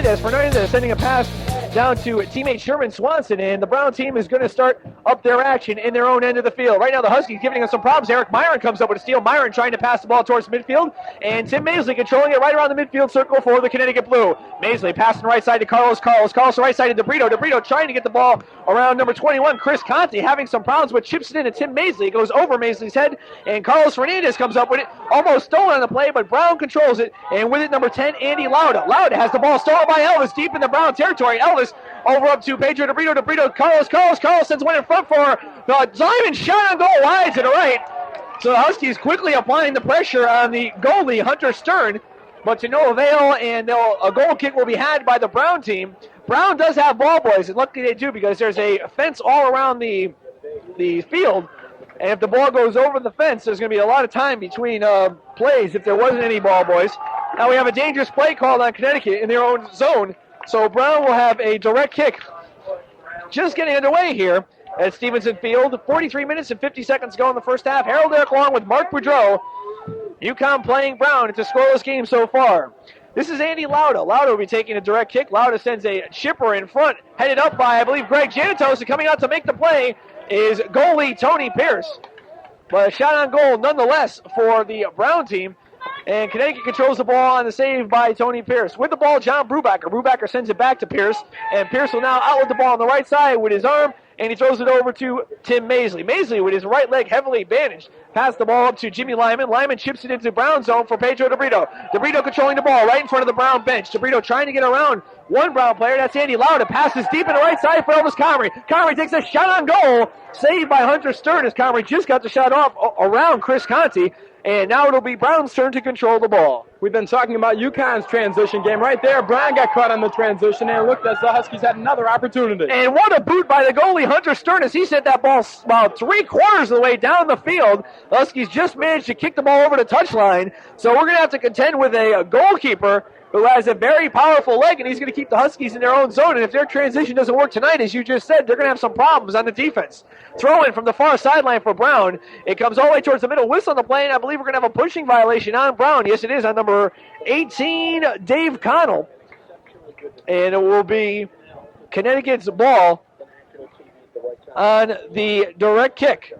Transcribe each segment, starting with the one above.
Fernandez. Fernandez sending a pass down to teammate Sherman Swanson, and the Brown team is going to start up their action in their own end of the field. Right now, the Huskies giving us some problems. Eric Myron comes up with a steal. Myron trying to pass the ball towards midfield, and Tim Maisley controlling it right around the midfield circle for the Connecticut Blue. Maisley passing right side to Carlos right side to DeBrito trying to get the ball around number 21, Chris Conte, having some problems with chips it in, and Tim Maisley goes over Maisley's head, and Carlos Fernandez comes up with it, almost stolen on the play, but Brown controls it, and with it, number 10, Andy Lauda. Lauda has the ball stolen by Elvis deep in the Brown territory. Elvis over up to Pedro DeBrito, Carlos sends one in front for the diamond shot on goal wide to the right. So the Huskies quickly applying the pressure on the goalie, Hunter Stern, but to no avail, and a goal kick will be had by the Brown team. Brown does have ball boys, and luckily they do, because there's a fence all around the field, and if the ball goes over the fence, there's going to be a lot of time between plays if there wasn't any ball boys. Now we have a dangerous play called on Connecticut in their own zone, so Brown will have a direct kick just getting underway here at Stevenson Field. 43 minutes and 50 seconds to go in the first half. Harold Darak along with Mark Boudreau. UConn playing Brown. It's a scoreless game so far. This is Andy Lauda. Lauda will be taking a direct kick. Lauda sends a chipper in front, headed up by, I believe, Greg Janitos, and coming out to make the play is goalie Tony Pierce. But a shot on goal nonetheless for the Brown team. And Connecticut controls the ball on the save by Tony Pierce. With the ball, John Brubaker. Brubaker sends it back to Pierce, and Pierce will now outlet the ball on the right side with his arm, and he throws it over to Tim Maisley. Maisley, with his right leg heavily bandaged, pass the ball up to Jimmy Lyman. Lyman chips it into Brown zone for Pedro DeBrito. DeBrito controlling the ball right in front of the Brown bench. DeBrito trying to get around one Brown player. That's Andy Lauda. Passes deep in the right side for Elvis Comrie. Comrie takes a shot on goal. Saved by Hunter Stern as Comrie just got the shot off around Chris Conte. And now it'll be Brown's turn to control the ball. We've been talking about UConn's transition game. Right there, Brown got caught on the transition, and it looked as the Huskies had another opportunity. And what a boot by the goalie, Hunter Stern, as he sent that ball about 3/4 of the way down the field. The Huskies just managed to kick the ball over the touchline. So we're going to have to contend with a goalkeeper who has a very powerful leg, and he's going to keep the Huskies in their own zone. And if their transition doesn't work tonight, as you just said, they're going to have some problems on the defense. Throw in from the far sideline for Brown. It comes all the way towards the middle. Whistle on the play, and I believe we're going to have a pushing violation on Brown. Yes, it is, on number 18, Dave Connell. And it will be Connecticut's ball on the direct kick.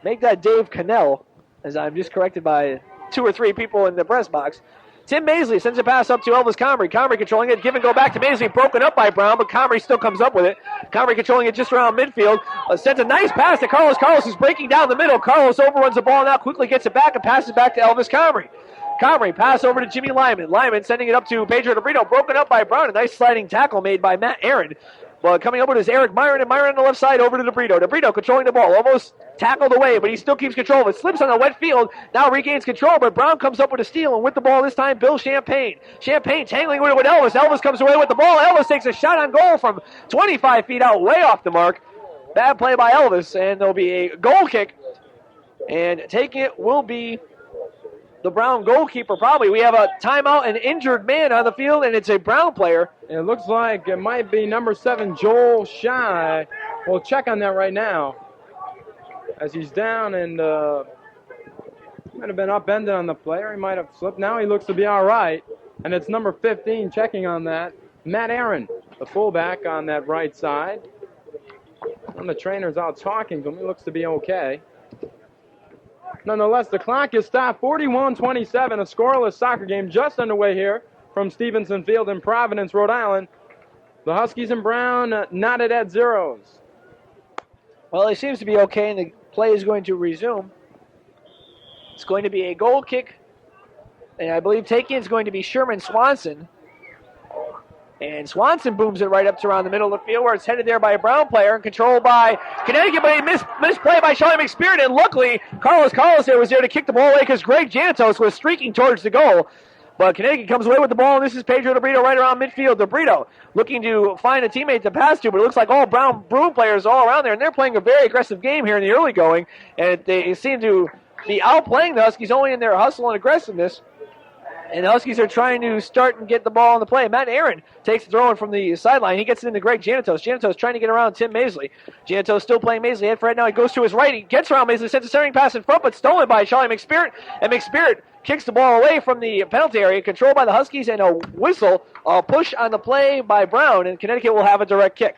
Make that Dave Connell, as I'm just corrected by 2 or 3 people in the press box. Tim Maisley sends a pass up to Elvis Comrie. Comrie controlling it. Give and go back to Maisley. Broken up by Brown, but Comrie still comes up with it. Comrie controlling it just around midfield. Sends a nice pass to Carlos. Carlos is breaking down the middle. Carlos overruns the ball now, quickly gets it back and passes back to Elvis Comrie. Comrie pass over to Jimmy Lyman. Lyman sending it up to Pedro DeBrito. Broken up by Brown. A nice sliding tackle made by Matt Aaron. Well, coming up with is Eric Myron, and Myron on the left side over to DeBrito. DeBrito controlling the ball, almost tackled away, but he still keeps control of it. Slips on the wet field, now regains control, but Brown comes up with a steal, and with the ball this time, Bill Champagne. Champagne tangling with it with Elvis. Elvis comes away with the ball. Elvis takes a shot on goal from 25 feet out, way off the mark. Bad play by Elvis, and there'll be a goal kick, and taking it will be the Brown goalkeeper, probably. We have a timeout, an injured man on the field, and it's a Brown player. It looks like it might be number 7, Joel Shy. We'll check on that right now, as he's down, and might have been upended on the player. He might have slipped. Now he looks to be all right, and it's number 15 checking on that, Matt Aaron, the fullback on that right side. And the trainer's out talking to him. He looks to be okay. Nonetheless, the clock is stopped. 41-27, a scoreless soccer game just underway here from Stevenson Field in Providence, Rhode Island. The Huskies and Brown knotted at zeros. Well, it seems to be okay, and the play is going to resume. It's going to be a goal kick, and I believe taking is going to be Sherman Swanson. And Swanson booms it right up to around the middle of the field, where it's headed there by a Brown player and controlled by Connecticut, but a misplay by Charlie McSpirit, and luckily Carlos there was there to kick the ball away because Greg Janitos was streaking towards the goal. But Connecticut comes away with the ball, and this is Pedro DeBrito right around midfield. DeBrito looking to find a teammate to pass to, but it looks like all Brown players all around there, and they're playing a very aggressive game here in the early going, and they seem to be outplaying the Huskies only in their hustle and aggressiveness. And the Huskies are trying to start and get the ball on the play. Matt Aaron takes the throw in from the sideline. He gets it into Greg Janitos. Janitos trying to get around Tim Maisley. Janitos still playing Maisley. Head for right now. He goes to his right. He gets around Maisley. Sends a centering pass in front, but stolen by Charlie McSpirit. And McSpirit kicks the ball away from the penalty area, controlled by the Huskies, and a whistle, a push on the play by Brown, and Connecticut will have a direct kick.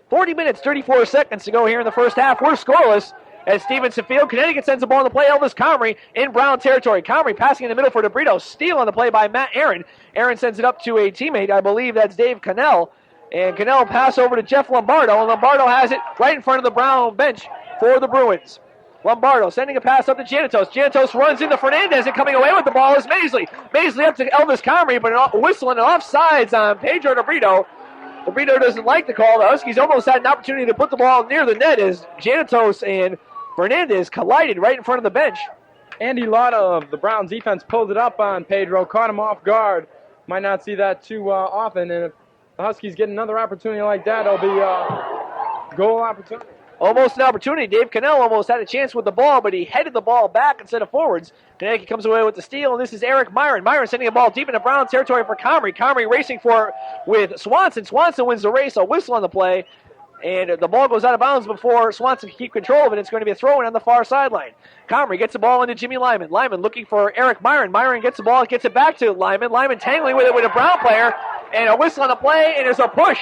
40 minutes, 34 seconds to go here in the first half. We're scoreless at Stevenson Field. Connecticut sends the ball on the play. Elvis Comrie in Brown territory. Comrie passing in the middle for DeBrito. Steal on the play by Matt Aaron. Aaron sends it up to a teammate. I believe that's Dave Cannell. And Cannell pass over to Jeff Lombardo. And Lombardo has it right in front of the Brown bench for the Bruins. Lombardo sending a pass up to Janitos. Janitos runs into Fernandez, and coming away with the ball is Maisley. Maisley up to Elvis Comrie, but a whistle and an offsides on Pedro DeBrito. DeBrito doesn't like the call. The Huskies almost had an opportunity to put the ball near the net as Janitos and Fernandez collided right in front of the bench. Andy Lotta of the Browns defense pulled it up on Pedro, caught him off guard. Might not see that too often, and if the Huskies get another opportunity like that, it'll be a goal opportunity. Almost an opportunity. Dave Cannell almost had a chance with the ball, but he headed the ball back instead of forwards. Connecticut comes away with the steal, and this is Eric Myron. Myron sending a ball deep into Brown territory for Comrie. Comrie racing for it with Swanson. Swanson wins the race, a whistle on the play, and the ball goes out of bounds before Swanson can keep control of it. It's going to be a throw-in on the far sideline. Comrie gets the ball into Jimmy Lyman. Lyman looking for Eric Myron. Myron gets the ball, gets it back to Lyman. Lyman tangling with it with a Brown player, and a whistle on the play, and there's a push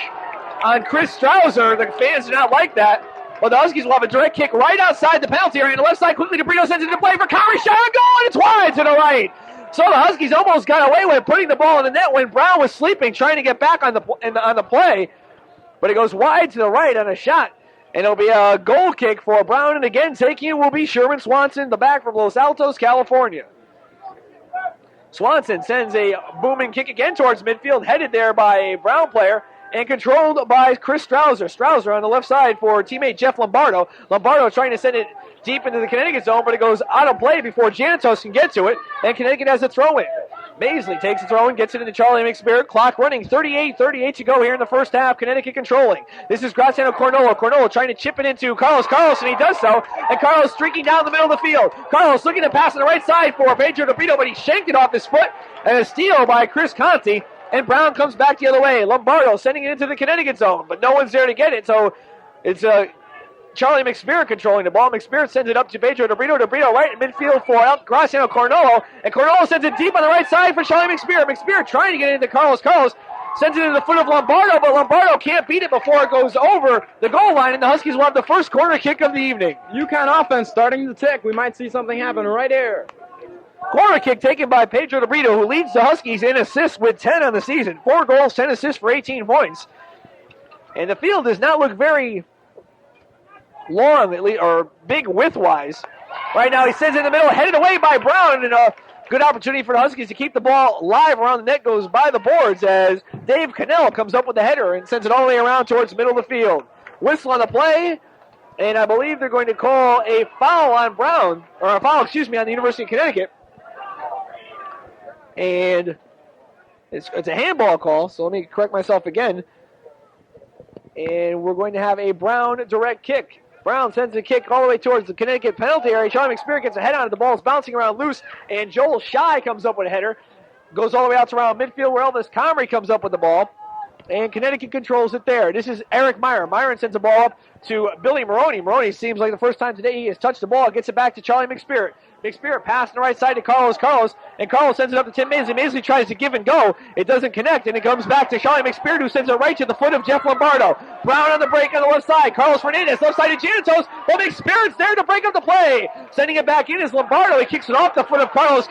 on Chris Strouser. The fans do not like that. But the Huskies will have a direct kick right outside the penalty area. On the left side, quickly DeBrito sends it to play for Comrie. Shot on goal, and it's wide to the right. So the Huskies almost got away with putting the ball in the net when Brown was sleeping, trying to get back on the play. But it goes wide to the right on a shot. And it'll be a goal kick for Brown. And again, taking it will be Sherman Swanson, the back from Los Altos, California. Swanson sends a booming kick again towards midfield, headed there by a Brown player, and controlled by Chris Strouser. Strouser on the left side for teammate Jeff Lombardo. Lombardo trying to send it deep into the Connecticut zone, but it goes out of play before Janitos can get to it, and Connecticut has a throw-in. Maisley takes the throw-in, gets it into Charlie McSpirit. Clock running, 38 to go here in the first half. Connecticut controlling. This is Graziano Cornolo. Cornolo trying to chip it into Carlos. Carlos, and he does so. And Carlos streaking down the middle of the field. Carlos looking to pass on the right side for Pedro DeBrito, but he shanked it off his foot. And a steal by Chris Conti. And Brown comes back the other way. Lombardo sending it into the Connecticut zone, but no one's there to get it. So it's Charlie McSpirit controlling the ball. McSpirit sends it up to Pedro DeBrito. DeBrito right in midfield for Graziano Cornolo. And Cornolo sends it deep on the right side for Charlie McSpirit. McSpirit trying to get it into Carlos. Carlos sends it into the foot of Lombardo, but Lombardo can't beat it before it goes over the goal line, and the Huskies will have the first corner kick of the evening. UConn offense starting to tick. We might see something happen right here. Corner kick taken by Pedro DeBrito, who leads the Huskies in assists with 10 on the season. 4 goals, 10 assists for 18 points. And the field does not look very long, or big width-wise. Right now he sends it in the middle, headed away by Brown, and a good opportunity for the Huskies to keep the ball live around the net. Goes by the boards as Dave Cannell comes up with the header and sends it all the way around towards the middle of the field. Whistle on the play. And I believe they're going to call a foul on Brown, or a foul, on the University of Connecticut. And it's a handball call, so let me correct myself again. And we're going to have a Brown direct kick. Brown sends a kick all the way towards the Connecticut penalty area. Charlie McSpirit gets a head on it. The ball's bouncing around loose, and Joel Shy comes up with a header. Goes all the way out to around midfield where Elvis Comrie comes up with the ball. And Connecticut controls it there. This is Eric Myron. Myron sends the ball up to Billy Maroney. Maroney seems like the first time today he has touched the ball. Gets it back to Charlie McSpirit. McSpirit pass on the right side to Carlos. And Carlos sends it up to Tim Maisley. Maisley tries to give and go. It doesn't connect, and it comes back to Charlie McSpirit, who sends it right to the foot of Jeff Lombardo. Brown on the break on the left side. Carlos Fernandez, left side to Janitos. But McSpirit's there to break up the play. Sending it back in is Lombardo. He kicks it off the foot of Carlos.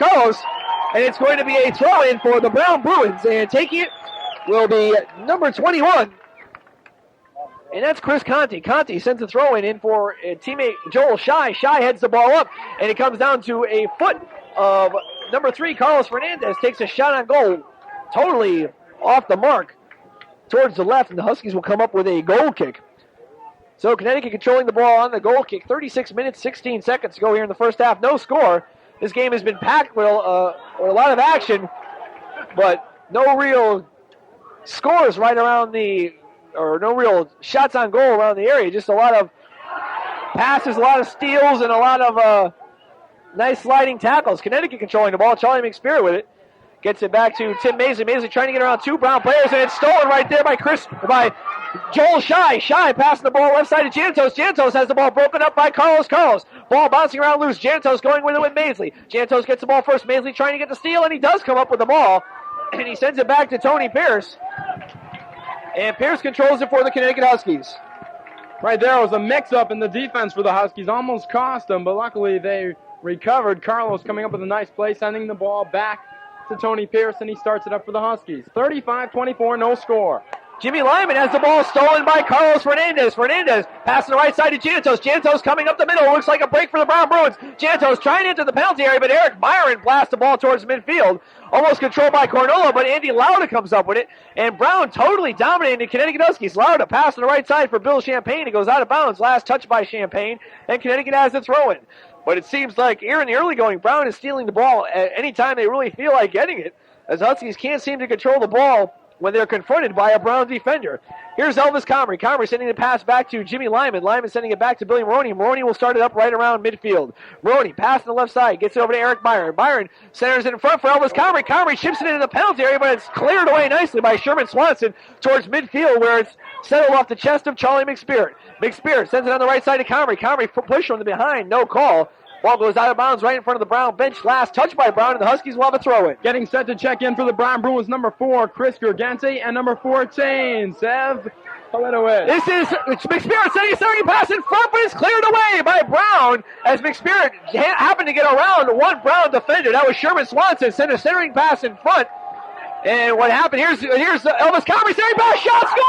And it's going to be a throw-in for the Brown Bruins. And taking it will be number 21. And that's Chris Conti. Conti sends a throw-in in for teammate Joel Shy. Shy heads the ball up, and it comes down to a foot of number 3, Carlos Fernandez. Takes a shot on goal, totally off the mark towards the left, and the Huskies will come up with a goal kick. So Connecticut controlling the ball on the goal kick. 36 minutes, 16 seconds to go here in the first half. No score. This game has been packed with a lot of action, but no real scores right around no real shots on goal around the area. Just a lot of passes, a lot of steals, and a lot of nice sliding tackles. Connecticut controlling the ball. Charlie McSpirit with it. Gets it back to Tim Maisley. Maisley trying to get around 2 Brown players, and it's stolen right there by Joel Shy passing the ball left side to Jantos. Jantos has the ball broken up by Carlos. Ball bouncing around loose. Jantos going with it with Maisley. Jantos gets the ball first. Maisley trying to get the steal, and he does come up with the ball. And he sends it back to Tony Pierce. And Pierce controls it for the Connecticut Huskies. Right there was a mix-up in the defense for the Huskies. Almost cost them, but luckily they recovered. Carlos coming up with a nice play, sending the ball back to Tony Pierce, and he starts it up for the Huskies. 35-24, no score. Jimmy Lyman has the ball stolen by Carlos Fernandez. Fernandez passing the right side to Jantos. Jantos coming up the middle. Looks like a break for the Brown Bruins. Jantos trying to enter the penalty area, but Eric Myron blasts the ball towards midfield. Almost controlled by Cornola, but Andy Lauda comes up with it. And Brown totally dominating the Connecticut Huskies. Lauda pass on the right side for Bill Champagne. It goes out of bounds. Last touch by Champagne. And Connecticut has the throw-in. But it seems like here in the early going, Brown is stealing the ball at any time they really feel like getting it, as Huskies can't seem to control the ball when they're confronted by a Brown defender. Here's Elvis Comrie. Comrie sending the pass back to Jimmy Lyman. Lyman sending it back to Billy Maroney. Maroney will start it up right around midfield. Maroney pass on the left side. Gets it over to Eric Byron. Byron centers it in front for Elvis Comrie. Comrie chips it into the penalty area, but it's cleared away nicely by Sherman Swanson towards midfield, where it's settled off the chest of Charlie McSpirit. McSpirit sends it on the right side to Comrie. Comrie push from the behind. No call. Ball goes out of bounds right in front of the Brown bench. Last touch by Brown, and the Huskies will have a throw-in. Getting set to check in for the Brown Bruins, number 4, Chris Gurgente, and number 14, Sev Paletowicz. This is McSpirit sending a centering pass in front, but it's cleared away by Brown as McSpirit happened to get around one Brown defender. That was Sherman Swanson. Sent a centering pass in front. And what happened, here's Elvis Comrie centering pass, shot, score!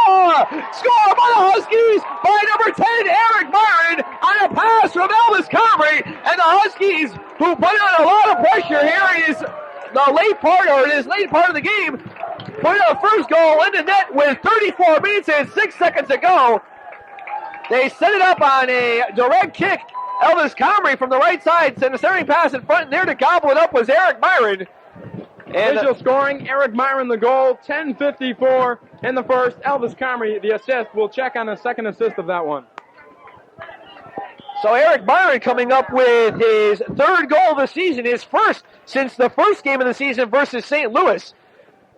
Score by the Huskies by number 10, Eric Myron, on a pass from Elvis Comrie. And the Huskies, who put on a lot of pressure here in this late part of the game, put the first goal in the net with 34 minutes and 6 seconds to go. They set it up on a direct kick. Elvis Comrie from the right side sent a centering pass in front, and there to gobble it up was Eric Myron. And official scoring, Eric Myron the goal, 10:54 in the first. Elvis Comrie the assist. We'll check on the second assist of that one. So Eric Myron coming up with his third goal of the season, his first since the first game of the season versus St. Louis.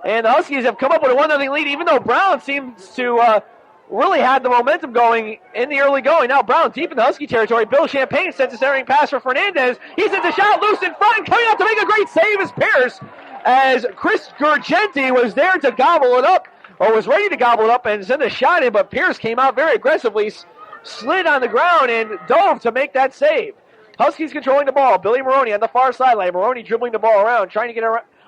And the Huskies have come up with a 1-0 lead, even though Brown seems to really had the momentum going in the early going. Now Brown deep in the Husky territory. Bill Champagne sends a centering pass for Fernandez. He sends a shot loose in front, and coming out to make a great save is Pierce, as Chris Gurgente was there to gobble it up, or was ready to gobble it up and send a shot in, but Pierce came out very aggressively, slid on the ground, and dove to make that save. Huskies controlling the ball. Billy Maroney on the far sideline. Maroney dribbling the ball around, trying to get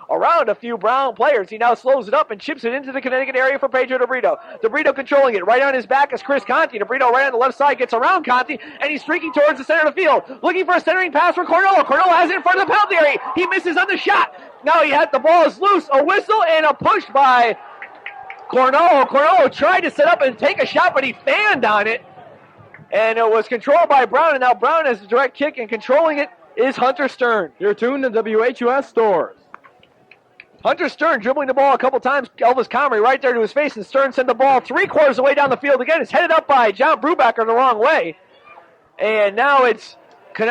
around a few Brown players. He now slows it up and chips it into the Connecticut area for Pedro DeBrito. DeBrito controlling it. Right on his back is Chris Conti. DeBrito right on the left side gets around Conti, and he's streaking towards the center of the field. Looking for a centering pass for Cornola. Cornola has it in front of the penalty area. He misses on the shot. Now he had the ball is loose. A whistle and a push by Cornola. Cornola tried to set up and take a shot, but he fanned on it. And it was controlled by Brown, and now Brown has a direct kick, and controlling it is Hunter Stern. You're tuned to WHUS Storrs. Hunter Stern dribbling the ball a couple times. Elvis Comrie right there to his face, and Stern sent the ball 3/4 of the way down the field again. It's headed up by John Brubaker the wrong way. And now it's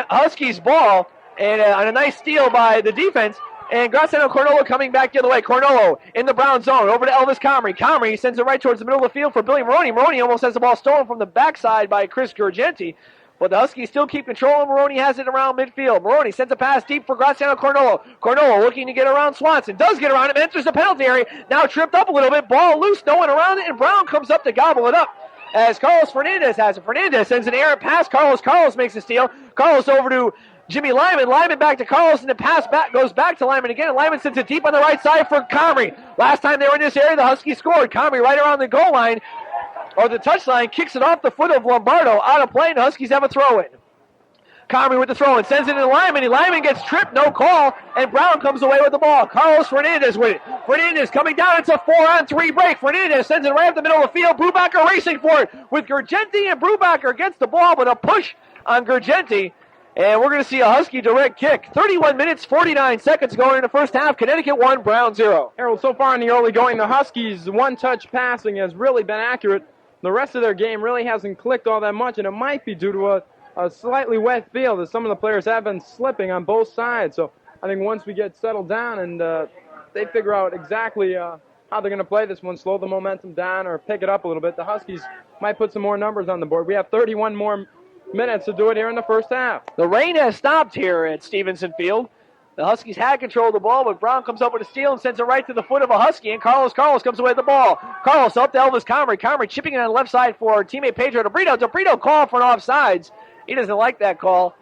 Huskies' ball, and on a nice steal by the defense. And Graziano Cornolo coming back the other way. Cornolo in the Brown zone. Over to Elvis Comrie. Comrie sends it right towards the middle of the field for Billy Maroney. Maroney almost has the ball stolen from the backside by Chris Gurgente. But the Huskies still keep control, and Maroney has it around midfield. Maroney sends a pass deep for Graziano Cornolo. Cornolo looking to get around Swanson. Does get around him, enters the penalty area. Now tripped up a little bit. Ball loose, no one around it, and Brown comes up to gobble it up. As Carlos Fernandez has it. Fernandez sends an errant pass. Carlos makes a steal. Carlos over to Jimmy Lyman. Lyman back to Carlos, and the pass back goes back to Lyman again. And Lyman sends it deep on the right side for Comrie. Last time they were in this area, the Huskies scored. Comrie right around the goal line, or the touchline, kicks it off the foot of Lombardo. Out of play, and the Huskies have a throw-in. Comrie with the throw-in, sends it to Lyman, and Lyman gets tripped, no call, and Brown comes away with the ball. Carlos Fernandez with it. Fernandez coming down, it's a 4-on-3 break. Fernandez sends it right up the middle of the field. Brubaker racing for it with Gurgente, and Brubaker gets the ball, but a push on Gurgente. And we're going to see a Husky direct kick. 31 minutes, 49 seconds going in the first half. Connecticut 1, Brown 0. Harold, so far in the early going, the Huskies' one-touch passing has really been accurate. The rest of their game really hasn't clicked all that much, and it might be due to a slightly wet field, as some of the players have been slipping on both sides. So I think once we get settled down and they figure out exactly how they're going to play this one, slow the momentum down or pick it up a little bit. The Huskies might put some more numbers on the board. We have 31 more minutes to do it here in the first half. The rain has stopped here at Stevenson Field. The Huskies had control of the ball, but Brown comes up with a steal and sends it right to the foot of a Husky, and Carlos comes away with the ball. Carlos up to Elvis Comrie. Comrie chipping it on the left side for teammate Pedro DeBrito. DeBrito called for an offsides. He doesn't like that call,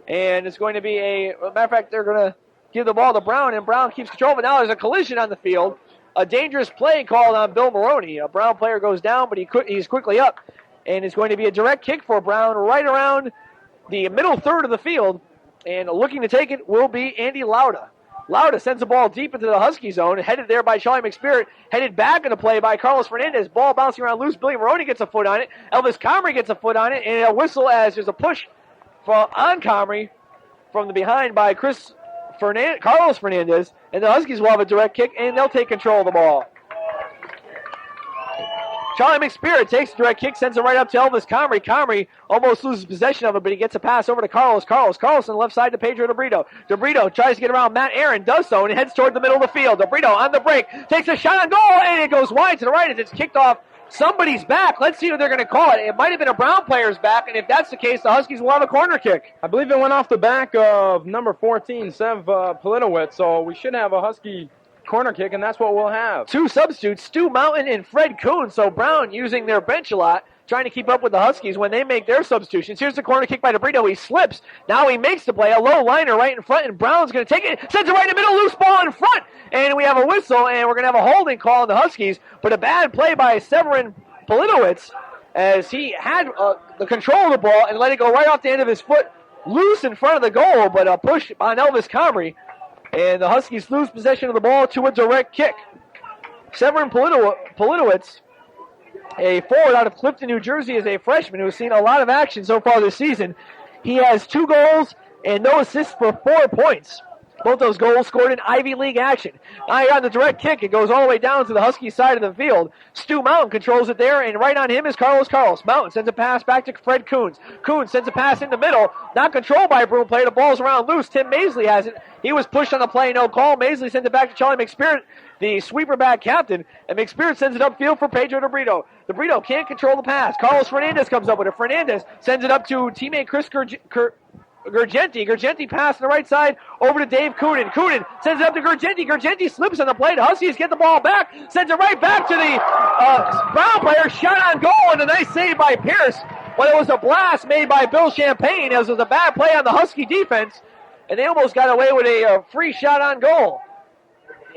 and it's going to be a matter of fact, they're going to give the ball to Brown, and Brown keeps control, but now there's a collision on the field. A dangerous play called on Bill Maroney. A Brown player goes down, but he's quickly up, and it's going to be a direct kick for Brown right around the middle third of the field. And looking to take it will be Andy Lauda. Lauda sends the ball deep into the Husky zone, headed there by Charlie McSpirit, headed back into play by Carlos Fernandez. Ball bouncing around loose. Billy Maroney gets a foot on it. Elvis Comrie gets a foot on it, and a whistle as there's a push on Comrie from the behind by Carlos Fernandez, and the Huskies will have a direct kick, and they'll take control of the ball. Charlie McSpirit takes the direct kick, sends it right up to Elvis Comrie. Comrie almost loses possession of it, but he gets a pass over to Carlos. Carlos on the left side to Pedro DeBrito. DeBrito tries to get around Matt Aaron, does so, and heads toward the middle of the field. DeBrito on the break, takes a shot on goal, and it goes wide to the right as it's kicked off somebody's back. Let's see what they're going to call it. It might have been a Brown player's back, and if that's the case, the Huskies will have a corner kick. I believe it went off the back of number 14, Sev Politowicz, so we should have a Husky corner kick, and that's what we'll have. Two substitutes, Stu Mountain and Fred Kuhn. So Brown using their bench a lot, trying to keep up with the Huskies when they make their substitutions. Here's the corner kick by DeBrito. He slips. Now he makes the play. A low liner right in front, and Brown's going to take it. Sends it right in the middle. Loose ball in front. And we have a whistle, and we're going to have a holding call on the Huskies. But a bad play by Severin Politowicz as he had the control of the ball and let it go right off the end of his foot. Loose in front of the goal, but a push on Elvis Comrie. And the Huskies lose possession of the ball to a direct kick. Severin Politowicz, a forward out of Clifton, New Jersey, is a freshman who has seen a lot of action so far this season. He has 2 goals and no assists for 4 points. Both those goals scored in Ivy League action. Now here on the direct kick, it goes all the way down to the Husky side of the field. Stu Mountain controls it there, and right on him is Carlos. Mountain sends a pass back to Fred Coons. Coons sends a pass in the middle, not controlled by a Broom player. The ball's around loose. Tim Maisley has it. He was pushed on the play, no call. Maisley sends it back to Charlie McSpirit, the sweeper back captain, and McSpirit sends it upfield for Pedro DeBrito. DeBrito can't control the pass. Carlos Fernandez comes up with it. Fernandez sends it up to teammate Chris Gurgenti. Gurgenti pass on the right side over to Dave Coonan. Coonan sends it up to Gurgenti. Gurgenti slips on the play. The Huskies get the ball back. Sends it right back to the Brown player. Shot on goal, and a nice save by Pierce. But it was a blast made by Bill Champagne as it was a bad play on the Husky defense. And they almost got away with a free shot on goal.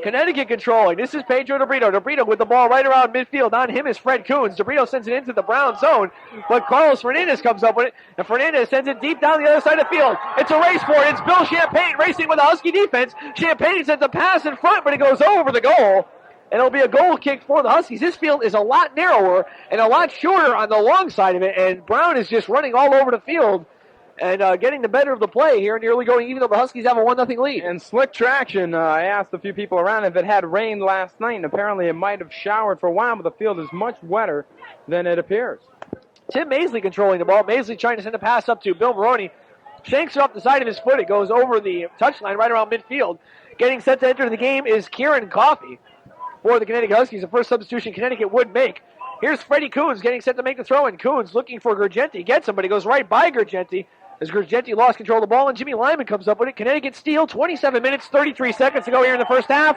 Connecticut controlling. This is Pedro DeBrito. DeBrito with the ball right around midfield. On him is Fred Coons. DeBrito sends it into the Brown zone, but Carlos Fernandez comes up with it, and Fernandez sends it deep down the other side of the field. It's a race for it. It's Bill Champagne racing with the Husky defense. Champagne sends a pass in front, but it goes over the goal, and it'll be a goal kick for the Huskies. This field is a lot narrower and a lot shorter on the long side of it, and Brown is just running all over the field and getting the better of the play here in the early going, even though the Huskies have a 1-0 lead. And slick traction. I asked a few people around if it had rained last night, and apparently it might have showered for a while, but the field is much wetter than it appears. Tim Maisley controlling the ball. Maisley trying to send a pass up to Bill Maroney. Shanks it off the side of his foot. It goes over the touchline right around midfield. Getting set to enter the game is Kieran Coffey for the Connecticut Huskies. The first substitution Connecticut would make. Here's Freddie Coons getting set to make the throw in. Coons looking for Gurgenti. Gets him, but he goes right by Gurgenti as Gurgenti lost control of the ball, and Jimmy Lyman comes up with it. Connecticut steal, 27 minutes, 33 seconds to go here in the first half.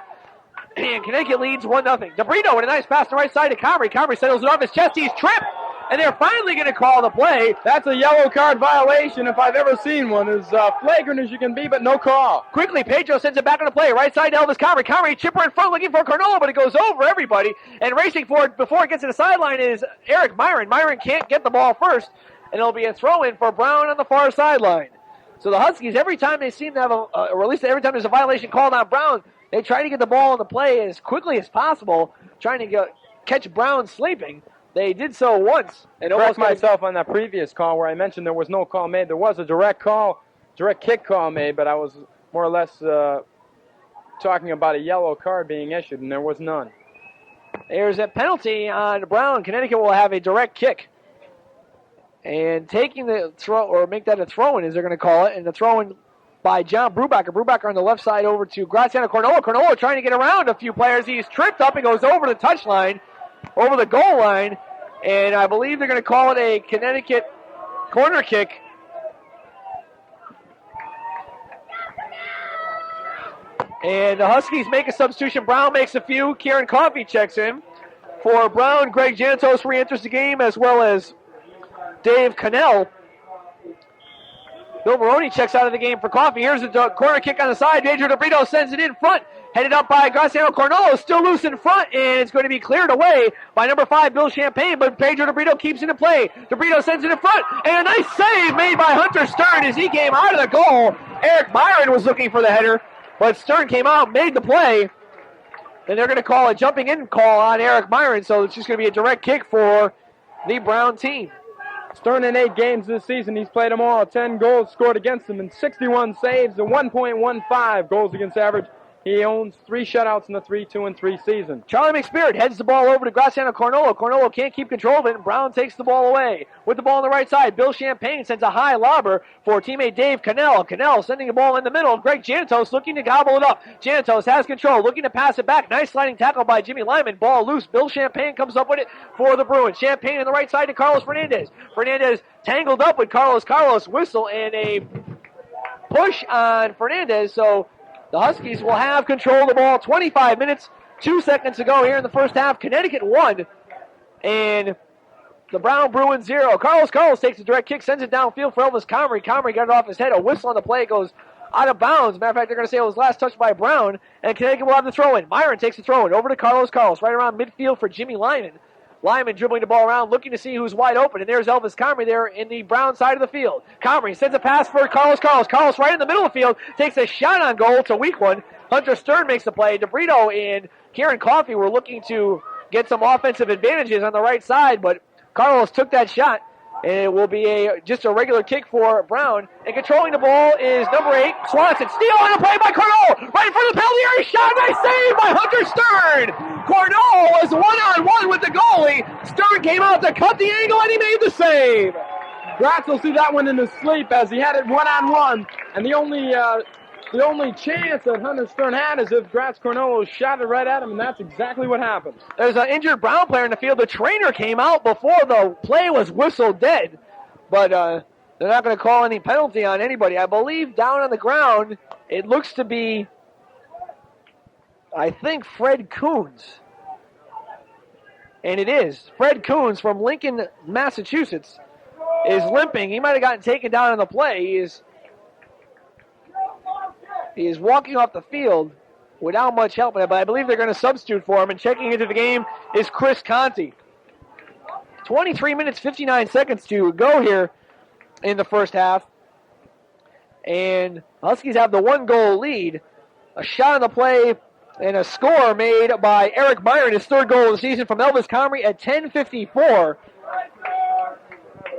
And Connecticut leads 1-0. DeBrito with a nice pass to the right side to Comrie. Comrie settles it off his chest. He's tripped, and they're finally going to call the play. That's a yellow card violation if I've ever seen one. As flagrant as you can be, but no call. Quickly, Pedro sends it back on the play. Right side to Elvis Comrie. Comrie chipper in front looking for Carnolo, but it goes over everybody. And racing for it before it gets to the sideline is Eric Myron. Myron can't get the ball first, and it'll be a throw-in for Brown on the far sideline. So the Huskies, every time they seem to have or at least every time there's a violation called on Brown, they try to get the ball in the play as quickly as possible, trying to catch Brown sleeping. They did so once. And correct myself on that previous call where I mentioned there was no call made. There was a direct kick call made, but I was more or less talking about a yellow card being issued, and there was none. There's a penalty on Brown. Connecticut will have a direct kick. And taking the throw, or make that a throw-in, as they're going to call it, and the throw-in by John Brubacher. Brubacher on the left side over to Graziano Cornolo. Cornolo trying to get around a few players. He's tripped up and goes over the touchline, over the goal line, and I believe they're going to call it a Connecticut corner kick. And the Huskies make a substitution. Brown makes a few. Kieran Coffey checks in. For Brown, Greg Janitos re-enters the game, as well as Dave Cannell. Bill Maroney checks out of the game for Coffey. Here's a corner kick on the side. Pedro DeBrito sends it in front. Headed up by Graziano Cornolo. Still loose in front, and it's going to be cleared away by number 5, Bill Champagne, but Pedro DeBrito keeps it in play. DeBrito sends it in front, and a nice save made by Hunter Stern as he came out of the goal. Eric Byron was looking for the header, but Stern came out, made the play. And they're going to call a jumping in call on Eric Byron, so it's just going to be a direct kick for the Brown team. Stern in 8 games this season. He's played them all. 10 goals scored against them and 61 saves, a 1.15 goals against average. He owns 3 shutouts in the 3-2-3 season. Charlie McSpirit heads the ball over to Graziano Cornolo. Cornolo can't keep control of it, and Brown takes the ball away. With the ball on the right side, Bill Champagne sends a high lobber for teammate Dave Cannell. Cannell sending the ball in the middle. Greg Janitos looking to gobble it up. Janitos has control, looking to pass it back. Nice sliding tackle by Jimmy Lyman. Ball loose. Bill Champagne comes up with it for the Bruins. Champagne on the right side to Carlos Fernandez. Fernandez tangled up with Carlos. Carlos whistle and a push on Fernandez, so the Huskies will have control of the ball. 25 minutes, 2 seconds to go here in the first half. Connecticut 1, and the Brown Bruins 0. Carlos takes a direct kick, sends it downfield for Elvis Comrie. Comrie got it off his head. A whistle on the play, goes out of bounds. Matter of fact, they're going to say it was last touched by Brown, and Connecticut will have the throw-in. Myron takes the throw-in over to Carlos. Right around midfield for Jimmy Lyman. Lyman dribbling the ball around, looking to see who's wide open. And there's Elvis Comrie there in the Brown side of the field. Comrie sends a pass for Carlos. Carlos right in the middle of the field takes a shot on goal. It's a weak one. Hunter Stern makes the play. DeBrito and Kieran Coffey were looking to get some offensive advantages on the right side, but Carlos took that shot. And it will be just a regular kick for Brown. And controlling the ball is number 8, Swanson. Steal on a play by Cornell. Right in front of the penalty area. Shot. Nice save by Hunter Stern. Cornell was one-on-one with the goalie. Stern came out to cut the angle, and he made the save. Gratz will see that one in his sleep as he had it one-on-one. And the only chance that Hunter Stern had is if Gratz Cornolo shot it right at him, and that's exactly what happened. There's an injured Brown player in the field. The trainer came out before the play was whistled dead, but they're not going to call any penalty on anybody. I believe down on the ground, it looks to be, I think, Fred Coons. And it is. Fred Coons from Lincoln, Massachusetts, is limping. He might have gotten taken down on the play. He is walking off the field without much help, but I believe they're going to substitute for him, and checking into the game is Chris Conti. 23 minutes, 59 seconds to go here in the first half, and Huskies have the 1-goal lead. A shot on the play and a score made by Eric Byron, his 3rd goal of the season from Elvis Comrie at 10:54.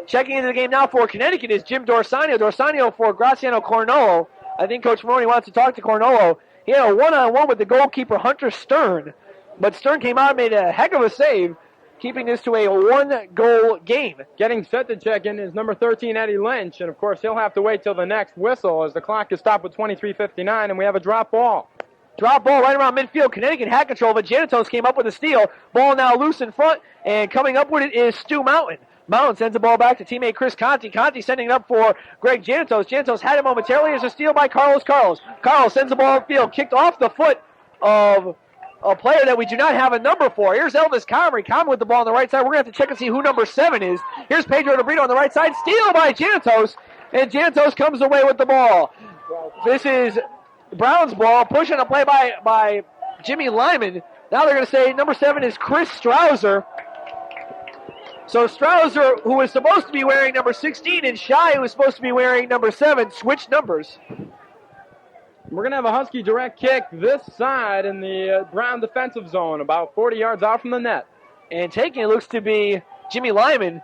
Checking into the game now for Connecticut is Jim Dorsanio. Dorsanio for Graziano Cornolo. I think Coach Maroney wants to talk to Cornolo. He had a one-on-one with the goalkeeper, Hunter Stern. But Stern came out and made a heck of a save, keeping this to a 1-goal game. Getting set to check in is number 13, Eddie Lynch. And, of course, he'll have to wait till the next whistle as the clock is stopped with 23:59, and we have a drop ball. Drop ball right around midfield. Connecticut had control, but Janitos came up with a steal. Ball now loose in front, and coming up with it is Stu Mountain. Mountain sends the ball back to teammate Chris Conti. Conti sending it up for Greg Janitos. Janitos had it momentarily as a steal by Carlos. Carlos sends the ball upfield, kicked off the foot of a player that we do not have a number for. Here's Elvis Comrie. Comrie with the ball on the right side. We're going to have to check and see who number 7 is. Here's Pedro DeBrito on the right side. Steal by Janitos, and Janitos comes away with the ball. This is Brown's ball. Push on a play by Jimmy Lyman. Now they're going to say number 7 is Chris Strouser. So Strouser, who was supposed to be wearing number 16, and Shai, who was supposed to be wearing number 7, switched numbers. We're going to have a Husky direct kick this side in the Brown defensive zone, about 40 yards out from the net. And taking it looks to be Jimmy Lyman.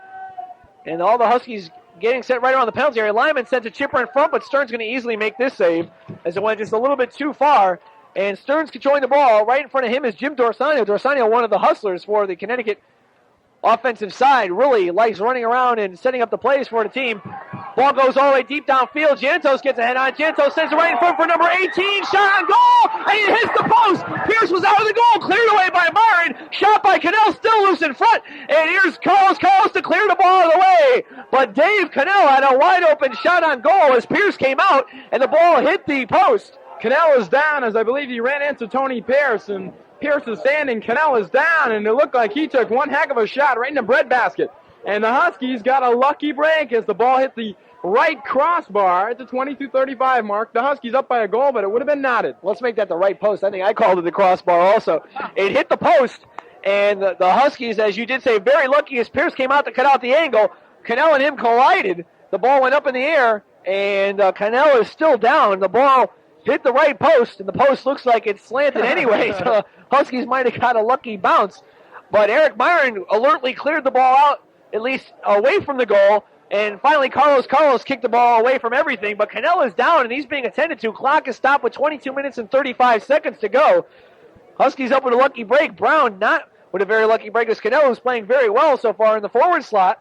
And all the Huskies getting set right around the penalty area. Lyman sends a chipper in front, but Stern's going to easily make this save as it went just a little bit too far. And Stern's controlling the ball. Right in front of him is Jim Dorsanio. Dorsanio, one of the hustlers for the Connecticut offensive side, really likes running around and setting up the plays for the team. Ball goes all the way deep downfield. Jantos gets a head on. Jantos sends it right in front for number 18. Shot on goal, and it hits the post. Pierce was out of the goal, cleared away by Myron. Shot by Cannell, still loose in front. And here's Carlos to clear the ball out of the way. But Dave Cannell had a wide open shot on goal as Pierce came out, and the ball hit the post. Cannell is down as I believe he ran into Tony Pierce, and Pierce is standing. Cannell is down, and it looked like he took one heck of a shot right in the breadbasket. And the Huskies got a lucky break as the ball hit the right crossbar at the 22:35 mark. The Huskies up by a goal, but it would have been knotted. Let's make that the right post. I think I called it the crossbar also. It hit the post, and the Huskies, as you did say, very lucky as Pierce came out to cut out the angle. Cannell and him collided. The ball went up in the air, and Cannell is still down. The ball hit the right post, and the post looks like it's slanted anyway, so Huskies might have got a lucky bounce. But Eric Myron alertly cleared the ball out, at least away from the goal, and finally Carlos kicked the ball away from everything, but Cannell is down, and he's being attended to. Clock is stopped with 22 minutes and 35 seconds to go. Huskies up with a lucky break. Brown not with a very lucky break as Cannell is playing very well so far in the forward slot.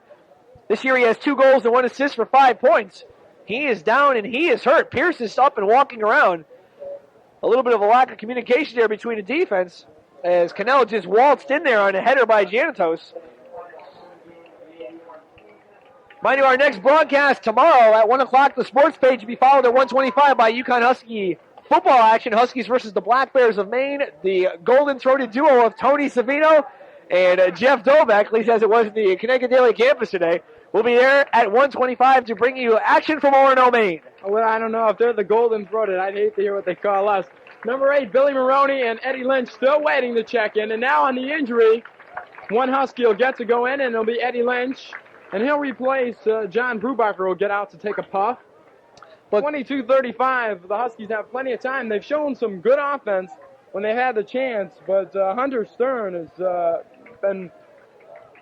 This year he has 2 goals and 1 assist for 5 points. He is down and he is hurt. Pierce is up and walking around. A little bit of a lack of communication there between the defense as Cannell just waltzed in there on a header by Janitos. Mind you, our next broadcast tomorrow at 1 o'clock, the sports page will be followed at 1:25 by UConn Husky football action. Huskies versus the Black Bears of Maine. The golden-throated duo of Tony Savino and Jeff Dobeck, at least as it was at the Connecticut Daily campus today. We'll be there at 1:25 to bring you action from Orono, Maine. Well, I don't know if they're the golden-throated. I'd hate to hear what they call us. Number 8, Billy Maroney and Eddie Lynch still waiting to check in. And now on the injury, one Husky will get to go in, and it'll be Eddie Lynch. And he'll replace John Brubacher, who will get out to take a puff. But 22:35, the Huskies have plenty of time. They've shown some good offense when they've had the chance, but Hunter Stern has been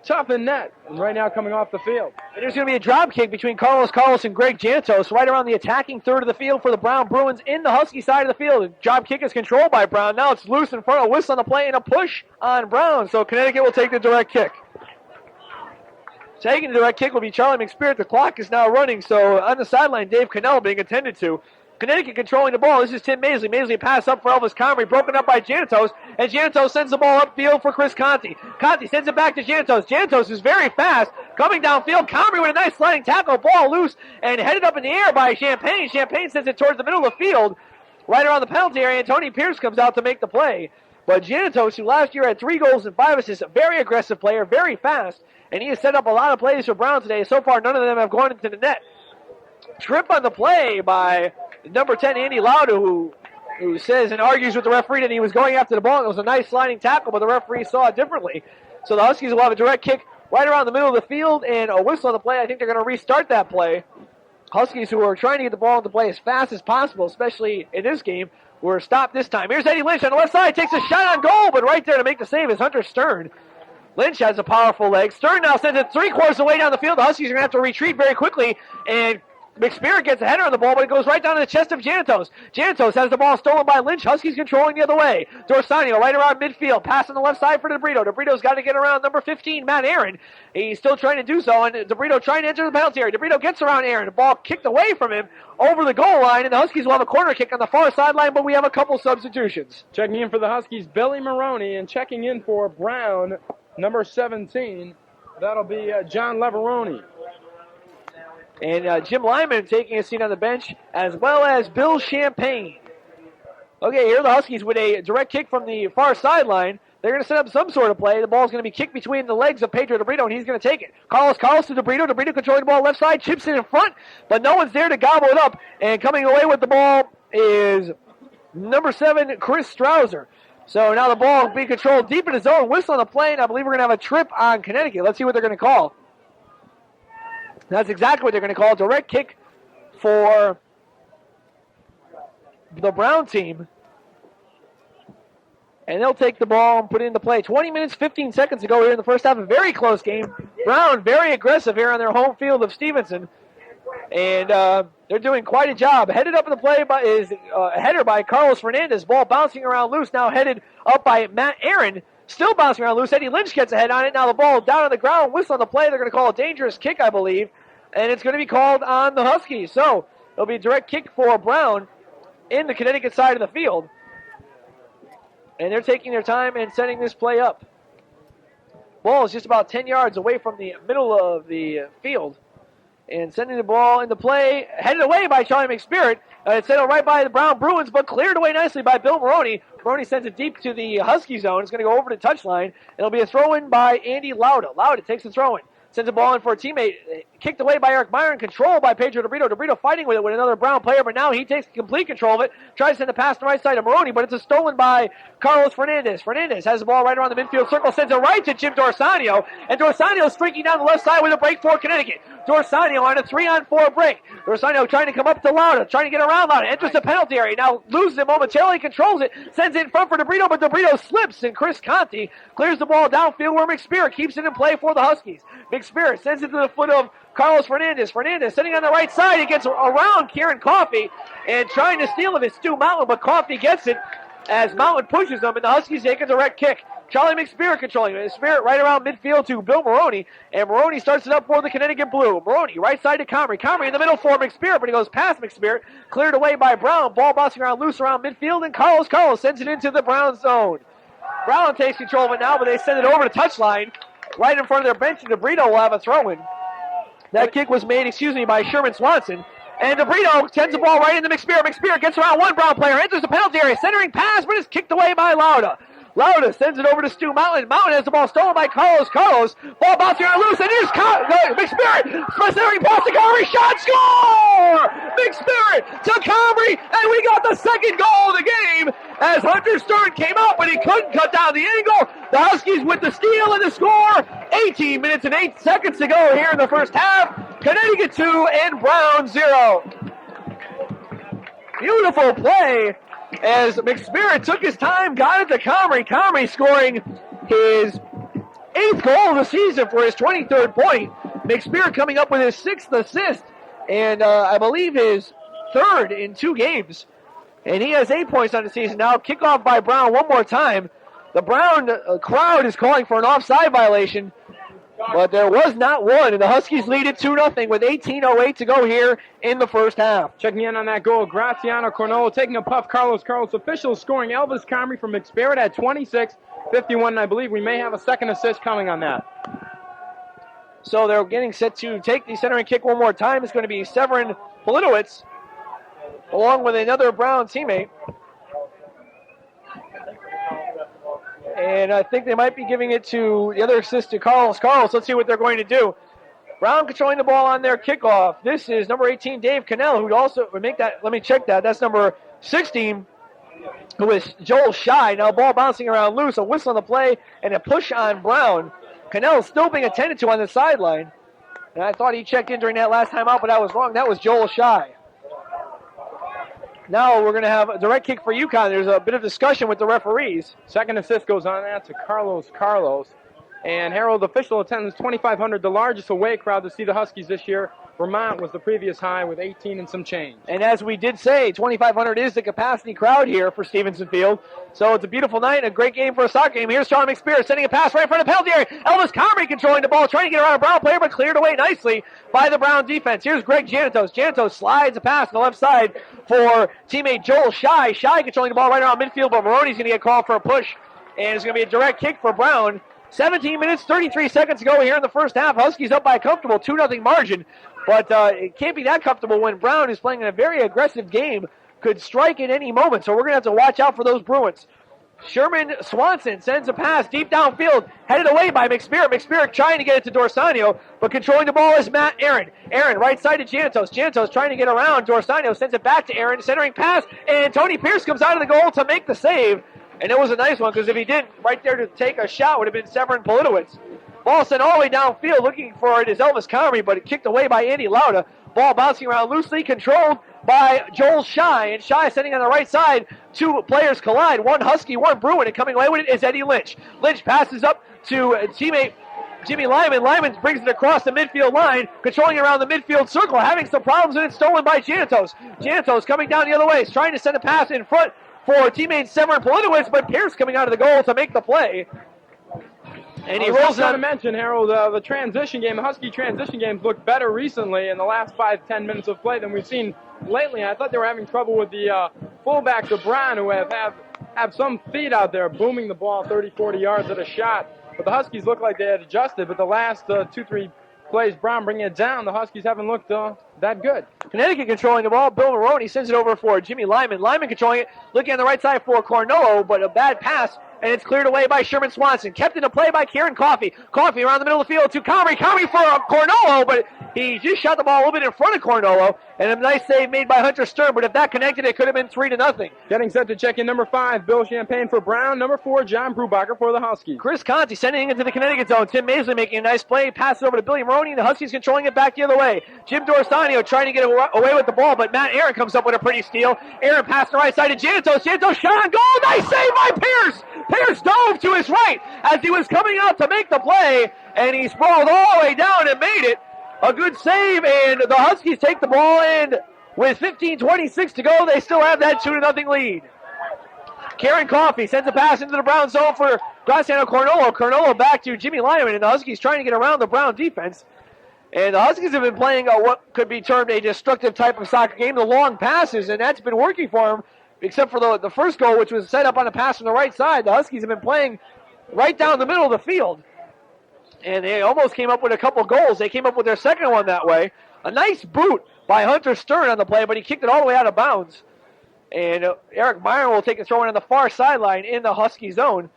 tough in net, and right now coming off the field. And there's going to be a drop kick between Carlos and Greg Jantos right around the attacking third of the field for the Brown Bruins in the Husky side of the field. The drop kick is controlled by Brown. Now it's loose in front, a whistle on the play, and a push on Brown. So Connecticut will take the direct kick. Taking the direct kick will be Charlie McSpirit. The clock is now running, so on the sideline, Dave Cannell being attended to. Connecticut controlling the ball. This is Tim Maisley. Maisley pass up for Elvis Comrie, broken up by Janitos, and Janitos sends the ball upfield for Chris Conti. Conti sends it back to Janitos. Janitos is very fast, coming downfield. Comrie with a nice sliding tackle, ball loose, and headed up in the air by Champagne. Champagne sends it towards the middle of the field, right around the penalty area, and Tony Pierce comes out to make the play. But Janitos, who last year had 3 goals and 5 assists, a very aggressive player, very fast, and he has set up a lot of plays for Brown today. So far, none of them have gone into the net. Trip on the play by number 10, Andy Lauda, who says and argues with the referee that he was going after the ball. It was a nice sliding tackle, but the referee saw it differently. So the Huskies will have a direct kick right around the middle of the field and a whistle on the play. I think they're going to restart that play. Huskies, who are trying to get the ball into play as fast as possible, especially in this game, were stopped this time. Here's Eddie Lynch on the left side, takes a shot on goal, but right there to make the save is Hunter Stern. Lynch has a powerful leg. Stern now sends it 3/4 of the way down the field. The Huskies are going to have to retreat very quickly, and McSpirit gets a header on the ball, but it goes right down to the chest of Janitos. Janitos has the ball stolen by Lynch. Huskies controlling the other way. Dorsanio right around midfield. Pass on the left side for DeBrito. DeBrito's got to get around number 15, Matt Aaron. He's still trying to do so, and DeBrito trying to enter the penalty area. DeBrito gets around Aaron. The ball kicked away from him over the goal line, and the Huskies will have a corner kick on the far sideline, but we have a couple substitutions. Checking in for the Huskies, Billy Maroney, and checking in for Brown, number 17. That'll be John Leveroni. And Jim Lyman taking a seat on the bench, as well as Bill Champagne. Okay, here are the Huskies with a direct kick from the far sideline. They're going to set up some sort of play. The ball's going to be kicked between the legs of Pedro DeBrito, and he's going to take it. Carlos to DeBrito. DeBrito controlling the ball left side, chips it in front, but no one's there to gobble it up. And coming away with the ball is number 7, Chris Strouser. So now the ball being controlled deep in his zone. Whistle on the play, and I believe we're going to have a trip on Connecticut. Let's see what they're going to call. That's exactly what they're going to call. Direct kick for the Brown team. And they'll take the ball and put it into play. 20 minutes, 15 seconds to go here in the first half. A very close game. Brown very aggressive here on their home field of Stevenson. And they're doing quite a job. Headed up in the play is a header by Carlos Fernandez. Ball bouncing around loose. Now headed up by Matt Aaron. Still bouncing around loose. Eddie Lynch gets a head on it. Now the ball down on the ground. Whistle on the play. They're going to call a dangerous kick, I believe. and it's going to be called on the Huskies. So it'll be a direct kick for Brown in the Connecticut side of the field. And they're taking their time and setting this play up. Ball is just about 10 yards away from the middle of the field. And sending the ball into play, headed away by Charlie McSpirit. It's sent right by the Brown Bruins, but cleared away nicely by Bill Maroney. Maroney sends it deep to the Husky zone. It's going to go over the touchline. It'll be a throw-in by Andy Lauda. Lauda takes the throw-in. Sends the ball in for a teammate. Kicked away by Eric Myron. Controlled by Pedro DeBrito. DeBrito fighting with it with another Brown player, but now he takes complete control of it. Tries to send a pass to the right side of Maroney, but it's stolen by Carlos Fernandez. Fernandez has the ball right around the midfield circle. Sends it right to Jim Dorsanio. And Dorsanio streaking down the left side with a break for Connecticut. Dorsanio on a 3-on-4 break. Dorsanio trying to come up to Lauda. Trying to get around Lauda. Enters the penalty area. Now loses it momentarily. Controls it. Sends it in front for DeBrito, but DeBrito slips. And Chris Conti clears the ball downfield where McSpirit keeps it in play for the Huskies. McSpirit sends it to the foot of Carlos Fernandez. Fernandez sitting on the right side. He gets around Kieran Coffey and trying to steal it is Stu Mountain, but Coffey gets it as Mountain pushes him, and the Huskies take a direct kick. Charlie McSpirit controlling it. McSpirit right around midfield to Bill Maroney, and Maroney starts it up for the Connecticut Blue. Maroney right side to Comrie. Comrie in the middle for McSpirit, but he goes past McSpirit. Cleared away by Brown. Ball bouncing around loose around midfield, and Carlos sends it into the Brown zone. Brown takes control of it now, but they send it over the touchline right in front of their bench, and DeBrito will have a throw-in. That kick was made, by Sherman Swanson. And DeBrito sends the ball right into McSpirit. McSpirit gets around one Brown player, enters the penalty area, centering pass, but is kicked away by Lauda. Lauda sends it over to Stu Mountain. Mountain has the ball stolen by Carlos. Ball bouncing around loose, and here's McSpirit. Centering pass to Comrie. Shot, score! McSpirit to Comrie, and we got the second goal of the game as Hunter Stern came out, but he couldn't cut down the angle. The Huskies with the steal and the score. 18 minutes and 8 seconds to go here in the first half. Connecticut 2 and Brown 0. Beautiful play as McSpirit took his time, got it to Comrie. Comrie scoring his 8th goal of the season for his 23rd point. McSpirit coming up with his 6th assist and I believe his 3rd in 2 games. And he has 8 points on the season now. Kickoff by Brown one more time. The Brown crowd is calling for an offside violation, but there was not one, and the Huskies lead it 2-0 with 18:08 to go here in the first half. Checking in on that goal, Graziano Cornolo taking a puff. Carlos officials scoring. Elvis Comrie from McSpirit at 26-51, and I believe we may have a second assist coming on that. So they're getting set to take the centering kick one more time. It's going to be Severin Politowicz along with another Brown teammate. And I think they might be giving it to the other assist to Carlos. Let's see what they're going to do. Brown controlling the ball on their kickoff. This is number 18, Dave Cannell, who also would make that. Let me check that. That's number 16, who is Joel Shy. Now ball bouncing around loose, a whistle on the play, and a push on Brown. Cannell still being attended to on the sideline. And I thought he checked in during that last time out, but I was wrong. That was Joel Shy. Now we're going to have a direct kick for UConn. There's a bit of discussion with the referees. Second assist goes on that to Carlos. And Harold, official attendance 2,500, the largest away crowd to see the Huskies this year. Vermont was the previous high with 18 and some change. And as we did say, 2,500 is the capacity crowd here for Stevenson Field. So it's a beautiful night and a great game for a soccer game. Here's Charlie McSpirit sending a pass right in front of the penalty area. Elvis Comrie controlling the ball, trying to get around a Brown player, but cleared away nicely by the Brown defense. Here's Greg Janitos. Janitos slides a pass on the left side for teammate Joel Shy. Shy controlling the ball right around midfield, but Maroney's going to get called for a push. And it's going to be a direct kick for Brown. 17 minutes, 33 seconds to go here in the first half. Huskies up by a comfortable 2-0 margin. But it can't be that comfortable when Brown is playing in a very aggressive game. Could strike at any moment, so we're going to have to watch out for those Bruins. Sherman Swanson sends a pass deep downfield, headed away by McSpirit. McSpirit trying to get it to Dorsanio, but controlling the ball is Matt Aaron. Aaron right side to Janitos. Janitos trying to get around. Dorsanio sends it back to Aaron, centering pass, and Tony Pierce comes out of the goal to make the save. And it was a nice one, because if he didn't, right there to take a shot would have been Severin Politowicz. Ball sent all the way downfield, looking for it is Elvis Comrie, but it kicked away by Andy Lauda. Ball bouncing around loosely, controlled by Joel Shy. And Shy sending on the right side. 2 players collide, 1 Husky, 1 Bruin, and coming away with it is Eddie Lynch. Lynch passes up to teammate Jimmy Lyman. Lyman brings it across the midfield line, controlling around the midfield circle, having some problems, and it's stolen by Janitos. Janitos coming down the other way, is trying to send a pass in front for teammate Severin Politowicz, but Pierce coming out of the goal to make the play. And he rolls down. on. To mention, Harold, the transition game, the Husky transition games look better recently in the last 5-10 minutes of play than we've seen lately. I thought they were having trouble with the fullbacks of Brown, who have some feet out there booming the ball 30-40 yards at a shot. But the Huskies look like they had adjusted. But the last 2-3 plays, Brown bringing it down, the Huskies haven't looked that good. Connecticut controlling the ball. Bill Maroney sends it over for Jimmy Lyman. Lyman controlling it, looking on the right side for Cornolo, but a bad pass, and it's cleared away by Sherman Swanson. Kept into play by Kieran Coffey. Coffey around the middle of the field to Comrie. Comrie for Cornolo, but he just shot the ball a little bit in front of Cornolo, and a nice save made by Hunter Stern, but if that connected, it could have been 3-0. Getting set to check in number 5, Bill Champagne for Brown. Number 4, John Brubacher for the Huskies. Chris Conti sending it into the Connecticut zone. Tim Maisley making a nice play. Pass it over to Billy Maroney. The Huskies controlling it back the other way. Jim Dorsanio trying to get away with the ball, but Matt Aaron comes up with a pretty steal. Aaron passed the right side to Janitos. Janitos shot on goal. Nice save by Pierce. Pierce dove to his right as he was coming out to make the play, and he sprawled all the way down and made it. A good save, and the Huskies take the ball, and with 15:26 to go, they still have that 2-0 lead. Kieran Coffey sends a pass into the Brown zone for Graziano Cornolo. Cornolo back to Jimmy Lyman, and the Huskies trying to get around the Brown defense. And the Huskies have been playing what could be termed a destructive type of soccer game, the long passes, and that's been working for them, except for the first goal, which was set up on a pass from the right side. The Huskies have been playing right down the middle of the field, and they almost came up with a couple goals. They came up with their second one that way. A nice boot by Hunter Stern on the play, but he kicked it all the way out of bounds. And Eric Meyer will take a throw in on the far sideline in the Husky zone,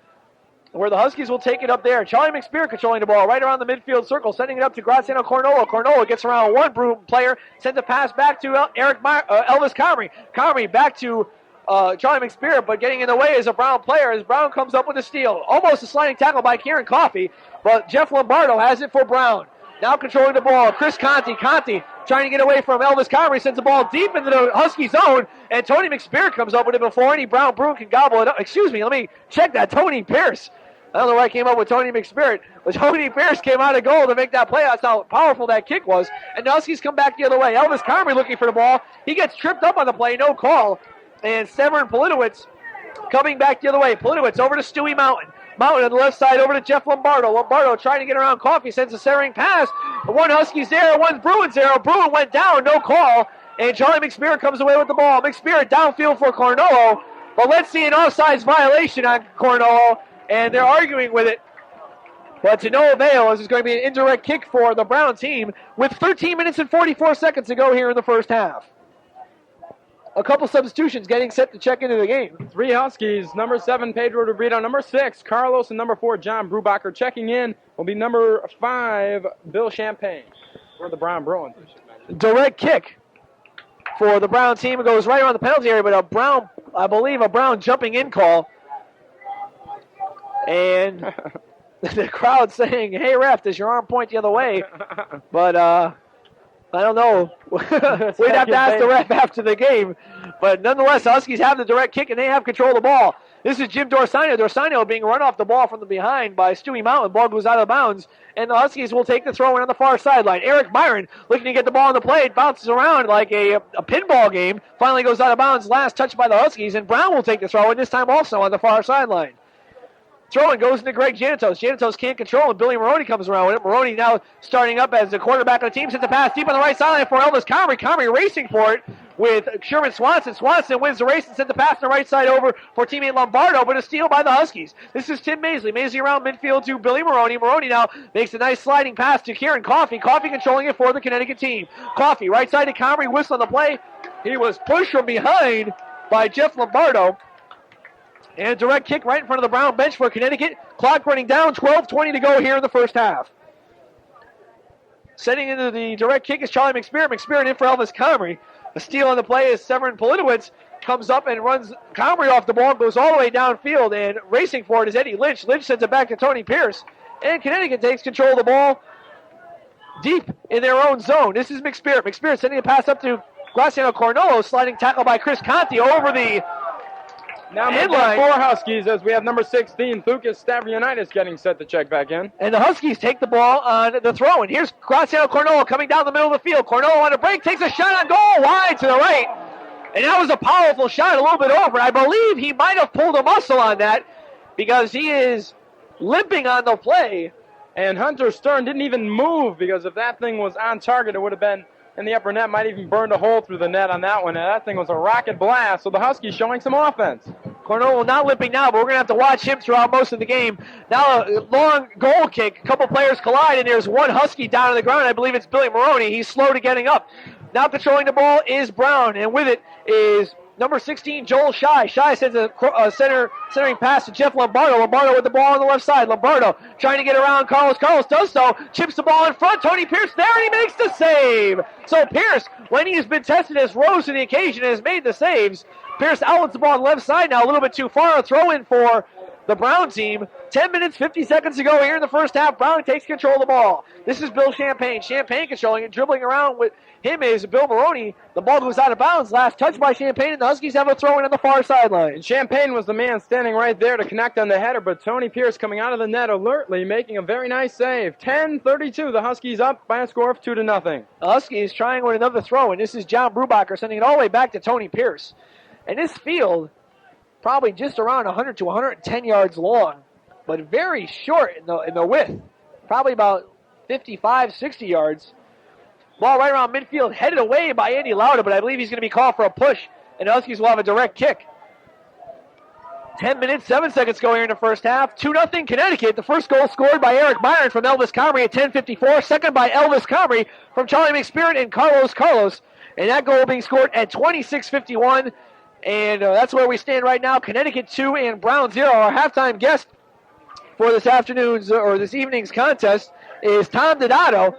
where the Huskies will take it up there. Charlie McSpear controlling the ball right around the midfield circle, sending it up to Graziano Cornolo. Cornolo gets around one player, sends a pass back to Elvis Comrie. Comrie back to Charlie McSpear, but getting in the way is a Brown player as Brown comes up with a steal. Almost a sliding tackle by Kieran Coffey, but Jeff Lombardo has it for Brown. Now controlling the ball, Chris Conti. Conti trying to get away from Elvis Comrie, sends the ball deep into the Husky zone, and Tony McSpear comes up with it before any Brown Bruin can gobble it up. Excuse me, let me check that. Tony Pierce. I don't know why I came up with Tony McSpirit, but Tony Pierce came out of goal to make that play. That's how powerful that kick was. And the Huskies come back the other way. Elvis Comrie looking for the ball. He gets tripped up on the play, no call. And Severin Politowicz coming back the other way. Politowicz over to Stewie Mountain. Mountain on the left side over to Jeff Lombardo. Lombardo trying to get around Coffey, sends a centering pass. One Huskies there, one Bruins there. Bruin went down, no call. And Charlie McSpear comes away with the ball. McSpear downfield for Cornolo. But let's see an offsides violation on Cornolo. And they're arguing with it. But to no avail, this is going to be an indirect kick for the Brown team with 13 minutes and 44 seconds to go here in the first half. A couple substitutions getting set to check into the game. 3 Huskies, number 7, Pedro DeBrito, number 6, Carlos, and number 4, John Brubacher. Checking in will be number 5, Bill Champagne for the Brown Bruins. Direct kick for the Brown team. It goes right around the penalty area, but I believe a Brown jumping in call. And the crowd saying, "Hey, ref, does your arm point the other way?" But I don't know. We'd have to ask the ref after the game. But nonetheless, the Huskies have the direct kick, and they have control of the ball. This is Jim Dorsanio. Dorsanio being run off the ball from the behind by Stewie Mountain. Ball goes out of bounds, and the Huskies will take the throw in on the far sideline. Eric Myron looking to get the ball on the play. It bounces around like a pinball game. Finally goes out of bounds. Last touch by the Huskies, and Brown will take the throw in, this time also on the far sideline. Throw-in goes into Greg Janitos. Janitos can't control it. Billy Maroney comes around with it. Maroney now starting up as the quarterback of the team. Sends a pass deep on the right sideline for Elvis Comrie. Comrie racing for it with Sherman Swanson. Swanson wins the race and sends the pass on the right side over for teammate Lombardo, but a steal by the Huskies. This is Tim Maisley. Maisley around midfield to Billy Maroney. Maroney now makes a nice sliding pass to Kieran Coffey. Coffey controlling it for the Connecticut team. Coffey right side to Comrie. Whistle on the play. He was pushed from behind by Jeff Lombardo. And a direct kick right in front of the Brown bench for Connecticut. Clock running down, 12:20 to go here in the first half. Setting into the direct kick is Charlie McSpear. McSpear in for Elvis Comrie. A steal on the play is Severin Politowicz. Comes up and runs Comrie off the ball, goes all the way downfield, and racing for it is Eddie Lynch. Lynch sends it back to Tony Pierce. And Connecticut takes control of the ball deep in their own zone. This is McSpear. McSpear sending a pass up to Graziano Cornolo. Sliding tackle by Chris Conti over the now moving 4 Huskies as we have number 16, Lucas Stavrionitis getting set to check back in. And the Huskies take the ball on the throw. And here's Graziano Cornolo coming down the middle of the field. Cornolo on a break, takes a shot on goal, wide to the right. And that was a powerful shot, a little bit over. I believe he might have pulled a muscle on that because he is limping on the play. And Hunter Stern didn't even move, because if that thing was on target, it would have been in the upper net. Might even burned a hole through the net on that one. And that thing was a rocket blast. So the Huskies showing some offense. Cornell not limping now, but we're going to have to watch him throughout most of the game. Now a long goal kick. A couple players collide, and there's one Husky down on the ground. I believe it's Billy Maroney. He's slow to getting up. Now controlling the ball is Brown, and with it is number 16, Joel Shy. Shy sends a centering pass to Jeff Lombardo. Lombardo with the ball on the left side. Lombardo trying to get around Carlos. Carlos does so. Chips the ball in front. Tony Pierce there, and he makes the save. So Pierce, when he's been tested, has rose to the occasion and has made the saves. Pierce outlets the ball on the left side now, a little bit too far. A throw in for the Brown team. 10 minutes, 50 seconds to go here in the first half. Brown takes control of the ball. This is Bill Champagne. Champagne controlling it, dribbling around with him is Bill Maroney. The ball goes out of bounds. Last touch by Champagne, and the Huskies have a throw in on the far sideline. And Champagne was the man standing right there to connect on the header, but Tony Pierce coming out of the net alertly, making a very nice save. 10-32, the Huskies up by a score of 2-0. The Huskies trying with another throw, and this is John Brubacher sending it all the way back to Tony Pierce. And this field, probably just around 100 to 110 yards long, but very short in the width. Probably about 55, 60 yards. Ball right around midfield, headed away by Andy Lauda, but I believe he's going to be called for a push, and the Huskies will have a direct kick. 10 minutes, 7 seconds go here in the first half. 2-0 Connecticut. The first goal scored by Eric Myron from Elvis Comrie at 10:54. Second by Elvis Comrie from Charlie McSpirit and Carlos. And that goal being scored at 26:51. And that's where we stand right now. Connecticut 2 and Brown 0. Our halftime guest for this afternoon's or this evening's contest is Tom Donato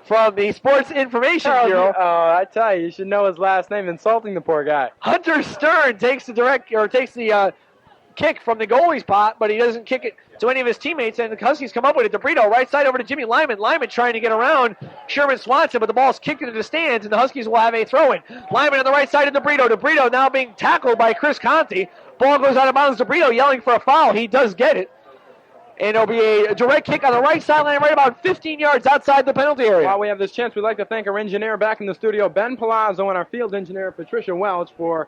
from the Sports Information Bureau. I tell you should know his last name, insulting the poor guy. Hunter Stern takes the kick from the goalie's pot, but he doesn't kick it to any of his teammates, and the Huskies come up with it. DeBrito right side over to Jimmy Lyman. Lyman trying to get around Sherman Swanson, but the ball's kicked into the stands, and the Huskies will have a throw-in. Lyman on the right side of DeBrito. DeBrito now being tackled by Chris Conti. Ball goes out of bounds. DeBrito yelling for a foul. He does get it. And it'll be a direct kick on the right sideline, right about 15 yards outside the penalty area. While we have this chance, we'd like to thank our engineer back in the studio, Ben Palazzo, and our field engineer, Patricia Welch, for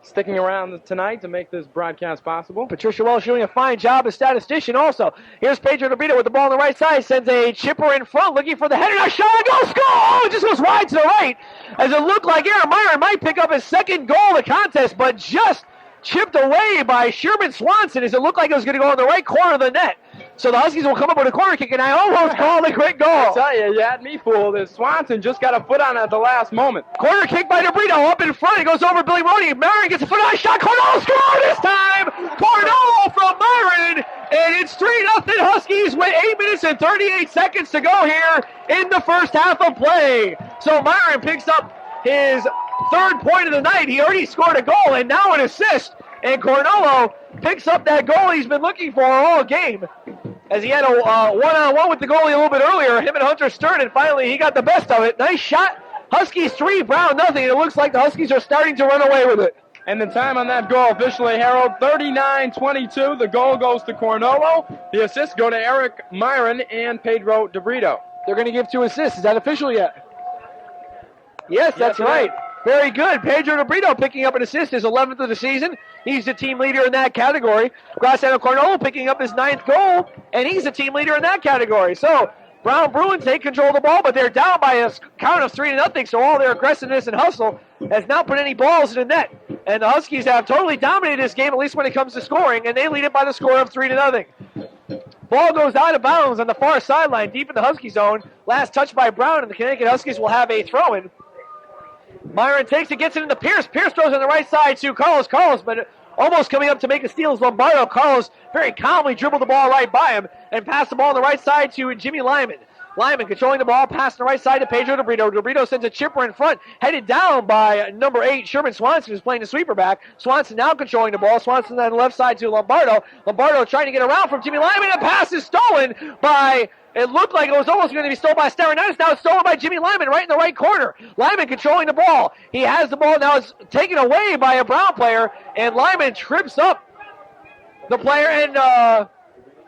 sticking around tonight to make this broadcast possible. Patricia Welch doing a fine job as statistician also. Here's Pedro DeBrito with the ball on the right side. Sends a chipper in front, looking for the header. Now shot, goal, score! Oh, it just goes wide to the right. As it looked like Aaron Myron might pick up his second goal of the contest, but just chipped away by Sherman Swanson as it looked like it was going to go in the right corner of the net. So the Huskies will come up with a corner kick, and I almost called a quick goal. I tell you had me fooled. Swanson just got a foot on it at the last moment. Corner kick by DeBrito up in front. It goes over Billy Maroney. Myron gets a foot on a shot. Cornell score this time. Cornell from Myron, and it's 3-0 Huskies with 8 minutes and 38 seconds to go here in the first half of play. So Myron picks up his third point of the night. He already scored a goal and now an assist. And Cornello picks up that goal he's been looking for all game, as he had a one-on-one with the goalie a little bit earlier, him and Hunter Stern, and finally he got the best of it. Nice shot. Huskies 3, Brown nothing. It looks like the Huskies are starting to run away with it. And the time on that goal officially, Harold, 39-22. The goal goes to Cornello. The assists go to Eric Myron and Pedro DeBrito. They're going to give 2 assists. Is that official yet? Yes, that's right. Very good. Pedro DeBrito picking up an assist, his 11th of the season. He's the team leader in that category. Graciano Cornello picking up his 9th goal, and he's the team leader in that category. So Brown Bruins take control of the ball, but they're down by a count of 3-0, so all their aggressiveness and hustle has not put any balls in the net. And the Huskies have totally dominated this game, at least when it comes to scoring, and they lead it by the score of 3-0. Ball goes out of bounds on the far sideline, deep in the Husky zone. Last touch by Brown, and the Connecticut Huskies will have a throw-in. Myron takes it, gets it into Pierce. Pierce throws on the right side to Carlos. But almost coming up to make a steal is Lombardo. Carlos very calmly dribbled the ball right by him and passed the ball on the right side to Jimmy Lyman. Lyman controlling the ball, passing the right side to Pedro DeBrito. DeBrito sends a chipper in front, headed down by number 8, Sherman Swanson, who's playing the sweeper back. Swanson now controlling the ball. Swanson on the left side to Lombardo. Lombardo trying to get around from Jimmy Lyman, and pass is stolen by... It looked like it was almost going to be stolen by Stavronatis. Now it's stolen by Jimmy Lyman right in the right corner. Lyman controlling the ball. He has the ball. Now it's taken away by a Brown player, and Lyman trips up the player, and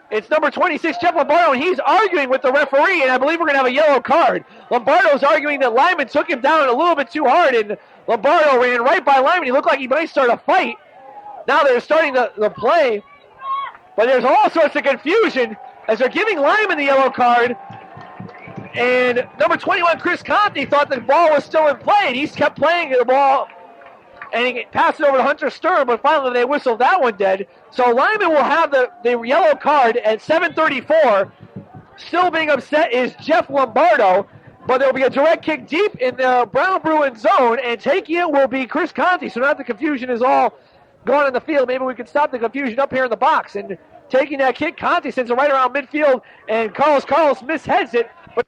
it's number 26, Jeff Lombardo, and he's arguing with the referee, and I believe we're going to have a yellow card. Lombardo's arguing that Lyman took him down a little bit too hard, and Lombardo ran right by Lyman. He looked like he might start a fight. Now they're starting the play. But there's all sorts of confusion as they're giving Lyman the yellow card. And number 21, Chris Conti, thought the ball was still in play, and he kept playing the ball, and he passed it over to Hunter Stern, but finally they whistled that one dead. So Lyman will have the yellow card at 7:34. Still being upset is Jeff Lombardo, but there will be a direct kick deep in the Brown Bruin zone, and taking it will be Chris Conti. So now the confusion is all gone in the field. Maybe we can stop the confusion up here in the box. And taking that kick, Conti sends it right around midfield, and Carlos misheads it. But